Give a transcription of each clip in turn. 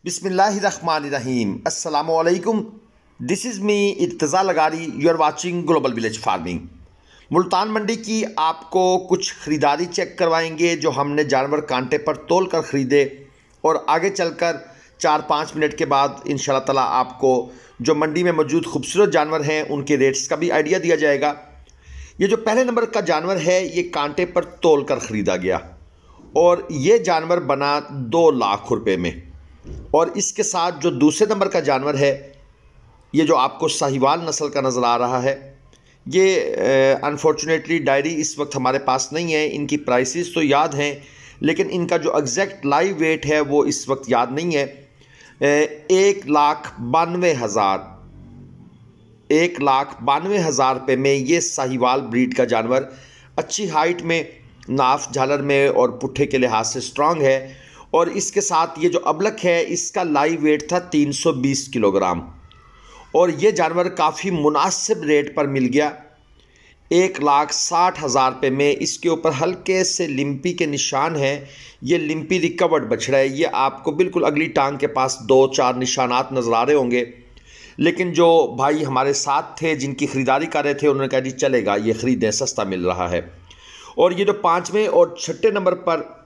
बिस्मिल्लाहिर्रहमानिर्रहीम अस्सलामुअलैकुम। This is me Irtaza Lagari. You are watching global village farming. Multan mandi की आपको कुछ ख़रीदारी चेक करवाएंगे जो हमने जानवर कांटे पर तोल कर ख़रीदे, और आगे चलकर 4-5 मिनट के बाद इंशाल्लाह ताला आपको जो मंडी में मौजूद खूबसूरत जानवर हैं उनके रेट्स का भी आइडिया दिया जाएगा। ये जो पहले नंबर का जानवर है ये कांटे पर तोल कर ख़रीदा गया और ये जानवर बना 2 लाख रुपए में। और इसके साथ जो दूसरे नंबर का जानवर है ये जो आपको साहिवाल नस्ल का नज़र आ रहा है, ये अनफॉर्चुनेटली डायरी इस वक्त हमारे पास नहीं है। इनकी प्राइसेस तो याद हैं लेकिन इनका जो एग्जैक्ट लाइव वेट है वो इस वक्त याद नहीं है। 1,92,000 रुपये में ये साहिवाल ब्रीड का जानवर अच्छी हाइट में, नाफ झालर में और पुट्ठे के लिहाज से स्ट्रांग है। और इसके साथ ये जो अबलक है इसका लाइव वेट था 320 किलोग्राम और ये जानवर काफ़ी मुनासिब रेट पर मिल गया 1,60,000 रुपये में। इसके ऊपर हल्के से लिम्पी के निशान हैं। ये लिम्पी रिकवर्ड बछड़ा है। ये आपको बिल्कुल अगली टांग के पास 2-4 निशानात नज़र आ रहे होंगे, लेकिन जो भाई हमारे साथ थे जिनकी ख़रीदारी कर रहे थे उन्होंने कहा जी चलेगा, ये ख़रीदें, सस्ता मिल रहा है। और ये जो 5वें और 6ठे नंबर पर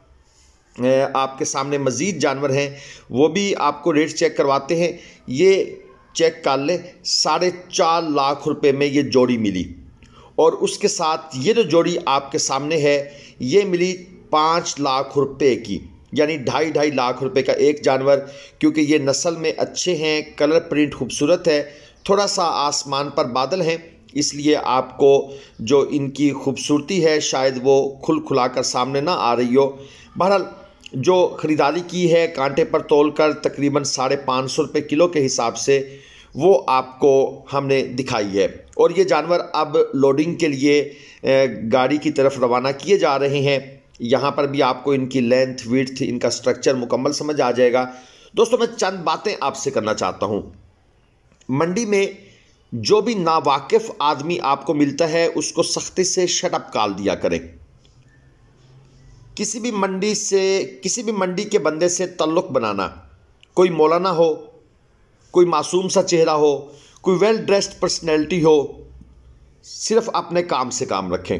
आपके सामने मज़ीद जानवर हैं वो भी आपको रेट चेक करवाते हैं। ये चेक कर ले, 4.5 लाख रुपए में ये जोड़ी मिली और उसके साथ ये जो जोड़ी आपके सामने है ये मिली 5 लाख रुपए की, यानी 2.5 लाख रुपए का एक जानवर। क्योंकि ये नस्ल में अच्छे हैं, कलर प्रिंट खूबसूरत है, थोड़ा सा आसमान पर बादल हैं, इसलिए आपको जो इनकी खूबसूरती है शायद वो खुल खुलाकर सामने ना आ रही हो। बहरहाल जो ख़रीदारी की है कांटे पर तोलकर तकरीबन 550 रुपये किलो के हिसाब से वो आपको हमने दिखाई है। और ये जानवर अब लोडिंग के लिए गाड़ी की तरफ रवाना किए जा रहे हैं। यहाँ पर भी आपको इनकी लेंथ, विड्थ, इनका स्ट्रक्चर मुकम्मल समझ आ जाएगा। दोस्तों मैं चंद बातें आपसे करना चाहता हूँ। मंडी में जो भी नावाकिफ़ आदमी आपको मिलता है उसको सख्ती से शट अप कॉल दिया करें। किसी भी मंडी के बंदे से तल्लुक़ बनाना, कोई मौलाना हो, कोई मासूम सा चेहरा हो, कोई वेल ड्रेस्ड पर्सनैलिटी हो, सिर्फ अपने काम से काम रखें।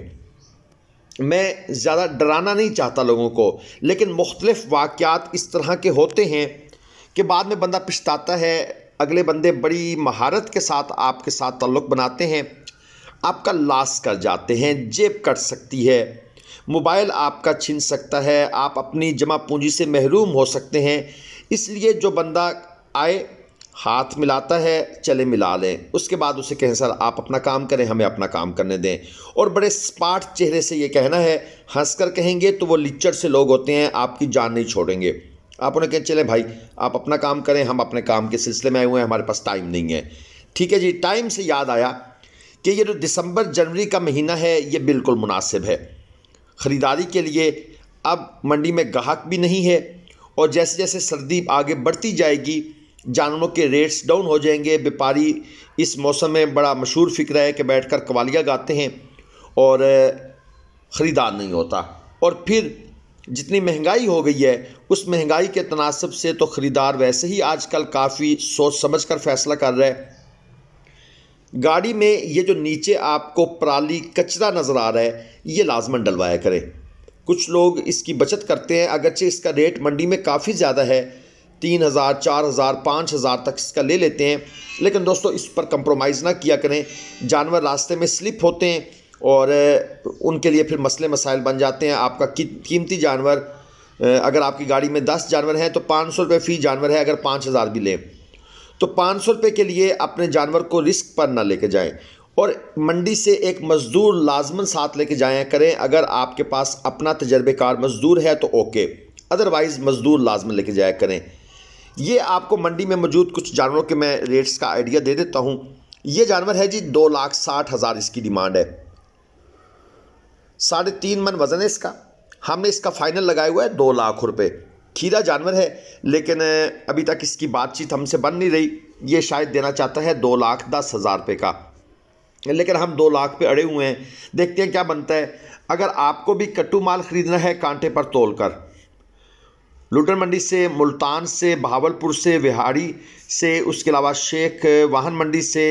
मैं ज़्यादा डराना नहीं चाहता लोगों को, लेकिन मुख्तलिफ़ वाक़यात इस तरह के होते हैं कि बाद में बंदा पछताता है। अगले बंदे बड़ी महारत के साथ आपके साथ तल्लुक़ बनाते हैं, आपका लॉस कर जाते हैं, जेब कट सकती है, मोबाइल आपका छीन सकता है, आप अपनी जमा पूंजी से महरूम हो सकते हैं। इसलिए जो बंदा आए, हाथ मिलाता है, चले मिला लें, उसके बाद उसे कहें सर आप अपना काम करें, हमें अपना काम करने दें। और बड़े स्मार्ट चेहरे से ये कहना है, हंस कर कहेंगे तो वो लिच्चड़ से लोग होते हैं, आपकी जान नहीं छोड़ेंगे। आप उन्हें कहें चले भाई आप अपना काम करें, हम अपने काम के सिलसिले में आए हुए हैं, हमारे पास टाइम नहीं है। ठीक है जी। टाइम से याद आया कि ये जो दिसंबर जनवरी का महीना है ये बिल्कुल मुनासिब है ख़रीदारी के लिए। अब मंडी में ग्राहक भी नहीं है और जैसे जैसे सर्दी आगे बढ़ती जाएगी जानवरों के रेट्स डाउन हो जाएंगे। व्यापारी इस मौसम में बड़ा मशहूर फ़िक्र है कि बैठकर कवालियाँ गाते हैं और ख़रीदार नहीं होता। और फिर जितनी महंगाई हो गई है उस महंगाई के तनासब से तो ख़रीदार वैसे ही आजकल काफ़ी सोच समझ कर फ़ैसला कर रहा है। गाड़ी में ये जो नीचे आपको पराली कचरा नज़र आ रहा है ये लाजमन डलवाया करें। कुछ लोग इसकी बचत करते हैं, अगरचे इसका रेट मंडी में काफ़ी ज़्यादा है, 3,000, 4,000, 5,000 तक इसका ले लेते हैं। लेकिन दोस्तों इस पर कंप्रोमाइज़ ना किया करें। जानवर रास्ते में स्लिप होते हैं और उनके लिए फिर मसले मसाइल बन जाते हैं। आपका कीमती जानवर, अगर आपकी गाड़ी में 10 जानवर हैं तो 500 रुपये फ़ी जानवर है। अगर 5,000 भी लें तो 500 रुपये के लिए अपने जानवर को रिस्क पर ना लेके जाएं। और मंडी से एक मज़दूर लाजमन साथ लेके जाया करें। अगर आपके पास अपना तजर्बेकार मज़दूर है तो ओके, अदरवाइज़ मज़दूर लाजमन लेके जाया करें। ये आपको मंडी में मौजूद कुछ जानवरों के मैं रेट्स का आइडिया दे देता हूँ। ये जानवर है जी 2,60,000 इसकी डिमांड है। 3.5 मन वज़न है इसका। हमने इसका फ़ाइनल लगाया हुआ है 2 लाख रुपये। खीरा जानवर है लेकिन अभी तक इसकी बातचीत हमसे बन नहीं रही। ये शायद देना चाहता है 2,10,000 रुपये का, लेकिन हम 2 लाख पे अड़े हुए हैं। देखते हैं क्या बनता है। अगर आपको भी कट्टू माल ख़रीदना है कांटे पर तोल कर लुधियाना मंडी से, मुल्तान से, बहावलपुर से, विहाड़ी से, उसके अलावा शेख वाहन मंडी से,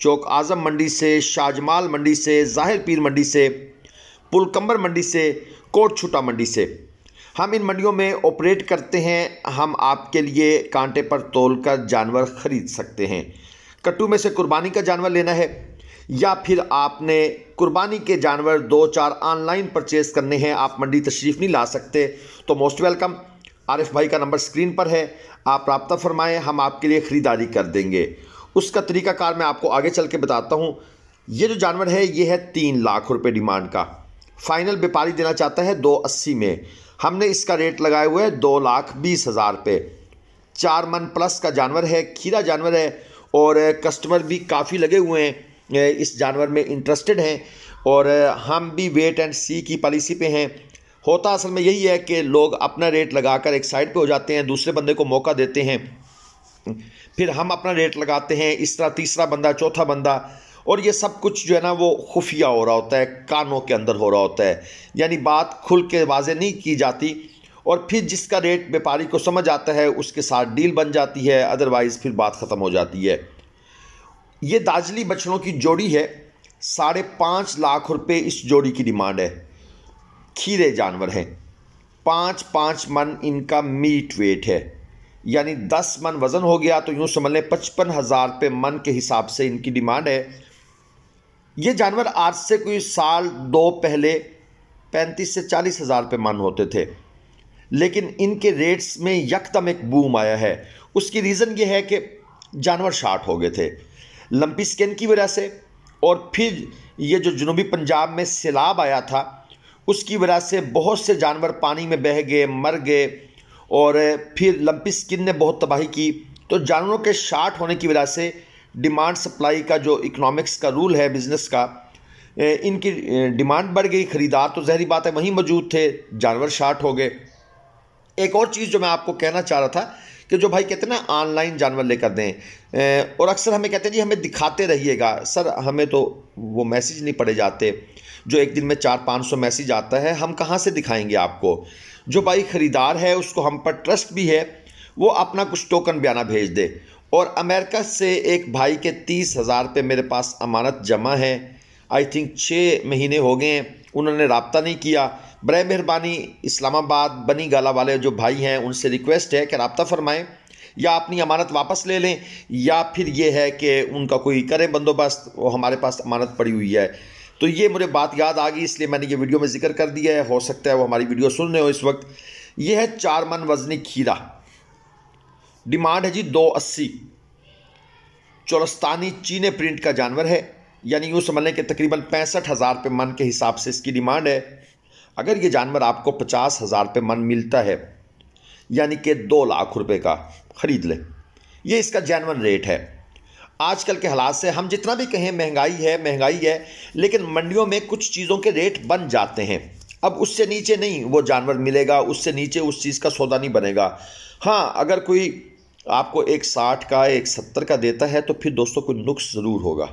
चौक आज़म मंडी से, शाहजमाल मंडी से, ज़ाहिर पीर मंडी से, पुलकम्बर मंडी से, कोट छुटा मंडी से। हम इन मंडियों में ऑपरेट करते हैं। हम आपके लिए कांटे पर तोलकर जानवर खरीद सकते हैं। कट्टू में से कुर्बानी का जानवर लेना है या फिर आपने कुर्बानी के जानवर 2-4 ऑनलाइन परचेज करने हैं, आप मंडी तशरीफ़ नहीं ला सकते, तो मोस्ट वेलकम। आरिफ भाई का नंबर स्क्रीन पर है, आप रब्ता फरमाएं, हम आपके लिए ख़रीदारी कर देंगे। उसका तरीक़ाकार मैं आपको आगे चल के बताता हूँ। ये जो जानवर है ये है 3 लाख रुपए डिमांड का। फाइनल व्यापारी देना चाहता है 280 में। हमने इसका रेट लगाए हुए है 2,20,000 रुपये। 4 मन प्लस का जानवर है, खीरा जानवर है और कस्टमर भी काफ़ी लगे हुए हैं, इस जानवर में इंटरेस्टेड हैं और हम भी वेट एंड सी की पॉलिसी पे हैं। होता असल में यही है कि लोग अपना रेट लगाकर एक साइड पे हो जाते हैं, दूसरे बंदे को मौका देते हैं, फिर हम अपना रेट लगाते हैं, इस तरह तीसरा बंदा, चौथा बंदा, और ये सब कुछ जो है ना वो खुफिया हो रहा होता है, कानों के अंदर हो रहा होता है, यानी बात खुल के वाज़े नहीं की जाती। और फिर जिसका रेट व्यापारी को समझ आता है उसके साथ डील बन जाती है, अदरवाइज़ फिर बात ख़त्म हो जाती है। ये दाजली बछड़ों की जोड़ी है, 5.5 लाख रुपए इस जोड़ी की डिमांड है। खीरे जानवर हैं, 5-5 मन इनका मीट वेट है, यानी 10 मन वज़न हो गया तो यूँ समझ लें 55,000 रुपये मन के हिसाब से इनकी डिमांड है। ये जानवर आज से कोई 1-2 पहले 35 से 40,000 रुपये मन होते थे, लेकिन इनके रेट्स में यकदम एक बूम आया है। उसकी रीज़न ये है कि जानवर शार्ट हो गए थे लंपी स्किन की वजह से, और फिर ये जो जनूबी पंजाब में सैलाब आया था उसकी वजह से बहुत से जानवर पानी में बह गए, मर गए, और फिर लंपी स्किन ने बहुत तबाही की। तो जानवरों के शार्ट होने की वजह से डिमांड सप्लाई का जो इकोनॉमिक्स का रूल है बिज़नेस का, इनकी डिमांड बढ़ गई, ख़रीदार तो ज़ाहिर बात है वहीं मौजूद थे, जानवर शार्ट हो गए। एक और चीज़ जो मैं आपको कहना चाह रहा था कि जो भाई कहते हैं ना ऑनलाइन जानवर लेकर दें, और अक्सर हमें कहते हैं जी हमें दिखाते रहिएगा। सर हमें तो वो मैसेज नहीं पढ़े जाते, जो एक दिन में 400-500 मैसेज आता है, हम कहाँ से दिखाएंगे आपको। जो भाई ख़रीदार है उसको हम पर ट्रस्ट भी है, वो अपना कुछ टोकन बयाना भेज दे। और अमेरिका से एक भाई के 30,000 रुपये मेरे पास अमानत जमा है, आई थिंक 6 महीने हो गए हैं, उन्होंने रब्ता नहीं किया। बराए मेहरबानी इस्लामाबाद बनी गाला वाले जो भाई हैं उनसे रिक्वेस्ट है कि रब्ता फरमाएं, या अपनी अमानत वापस ले लें, या फिर ये है कि उनका कोई करें बंदोबस्त, वो हमारे पास अमानत पड़ी हुई है। तो ये मुझे बात याद आ गई, इसलिए मैंने ये वीडियो में जिक्र कर दिया है। हो सकता है वो हमारी वीडियो सुन रहे हो इस वक्त। ये है 4 मन वजनी खीरा, डिमांड है जी 280। चोलस्तानी चीने प्रिंट का जानवर है, यानी यूँ समझ लें कि तकरीबन 65,000 रुपये मन के हिसाब से इसकी डिमांड है। अगर ये जानवर आपको 50,000 रुपये मन मिलता है, यानी कि 2 लाख रुपए का, ख़रीद लें। ये इसका जेन्युइन रेट है। आजकल के हालात से हम जितना भी कहें महंगाई है, लेकिन मंडियों में कुछ चीज़ों के रेट बन जाते हैं। अब उससे नीचे नहीं वो जानवर मिलेगा, उससे नीचे उस चीज़ का सौदा नहीं बनेगा। हाँ, अगर कोई आपको 160 का 170 का देता है तो फिर दोस्तों कोई नुक्स ज़रूर होगा,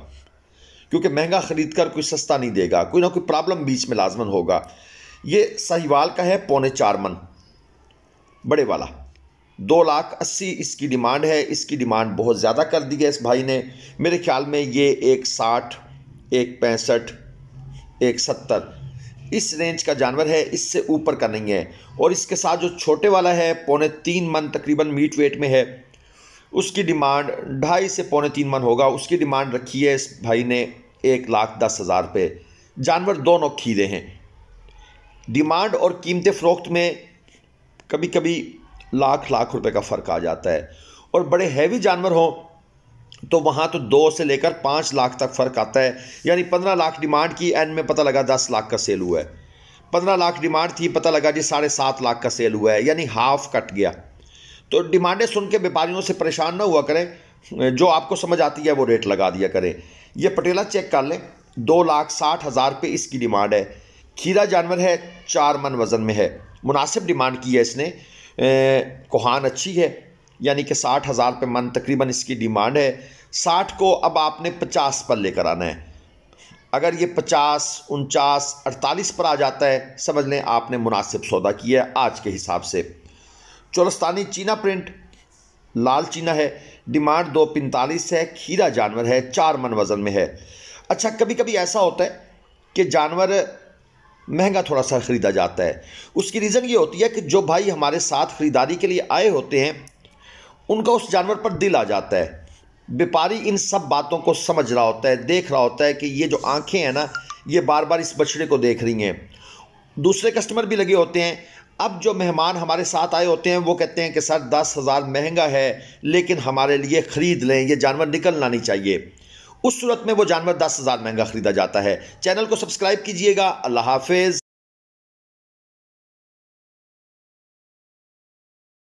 क्योंकि महंगा ख़रीद कर कोई सस्ता नहीं देगा, कोई ना कोई प्रॉब्लम बीच में लाजमन होगा। ये साहिवाल का है 3.25 मन बड़े वाला, 2,80,000 इसकी डिमांड है। इसकी डिमांड बहुत ज़्यादा कर दी है इस भाई ने, मेरे ख्याल में ये 160, 165, 170 इस रेंज का जानवर है, इससे ऊपर का नहीं है। और इसके साथ जो छोटे वाला है 3.25 मन तकरीबन मीट वेट में है, उसकी डिमांड 2.5 से 3.25 मन होगा। उसकी डिमांड रखी है इस भाई ने 1,10,000 रुपये। जानवर दोनों खीरे हैं। डिमांड और कीमत फ़रोख्त में कभी कभी लाख रुपए का फ़र्क आ जाता है, और बड़े हैवी जानवर हों तो वहाँ तो 2 से लेकर 5 लाख तक फ़र्क आता है। यानी 15 लाख डिमांड की, एंड में पता लगा 10 लाख का सेल हुआ है। 15 लाख डिमांड थी, पता लगा जी 7.5 लाख का सेल हुआ है, यानी हाफ कट गया। तो डिमांडें सुन के व्यापारियों से परेशान ना हुआ करें, जो आपको समझ आती है वो रेट लगा दिया करें। ये पटेला चेक कर लें, 2,60,000 रुपये इसकी डिमांड है। खीरा जानवर है, 4 मन वज़न में है, मुनासिब डिमांड की है इसने। कोहान अच्छी है, यानी कि 60,000 रुपये मन तकरीबन इसकी डिमांड है। 60 को अब आपने 50 पर लेकर आना है। अगर ये 50, 49, 48 पर आ जाता है, समझ लें आपने मुनासिब सौदा किया है आज के हिसाब से। चोलस्तानी चीना प्रिंट लाल चीना है, डिमांड 245 है, खीरा जानवर है, 4 मन वज़न में है। अच्छा, कभी कभी ऐसा होता है कि जानवर महंगा थोड़ा सा ख़रीदा जाता है। उसकी रीज़न ये होती है कि जो भाई हमारे साथ ख़रीदारी के लिए आए होते हैं उनका उस जानवर पर दिल आ जाता है। व्यापारी इन सब बातों को समझ रहा होता है, देख रहा होता है कि ये जो आंखें हैं ना, ये बार बार इस बछड़े को देख रही हैं। दूसरे कस्टमर भी लगे होते हैं। अब जो मेहमान हमारे साथ आए होते हैं वो कहते हैं कि सर 10,000 महंगा है, लेकिन हमारे लिए ख़रीद लें, ये जानवर निकलना नहीं चाहिए। उस सूरत में वो जानवर 10,000 महंगा ख़रीदा जाता है। चैनल को सब्सक्राइब कीजिएगा। अल्लाह हाफिज़।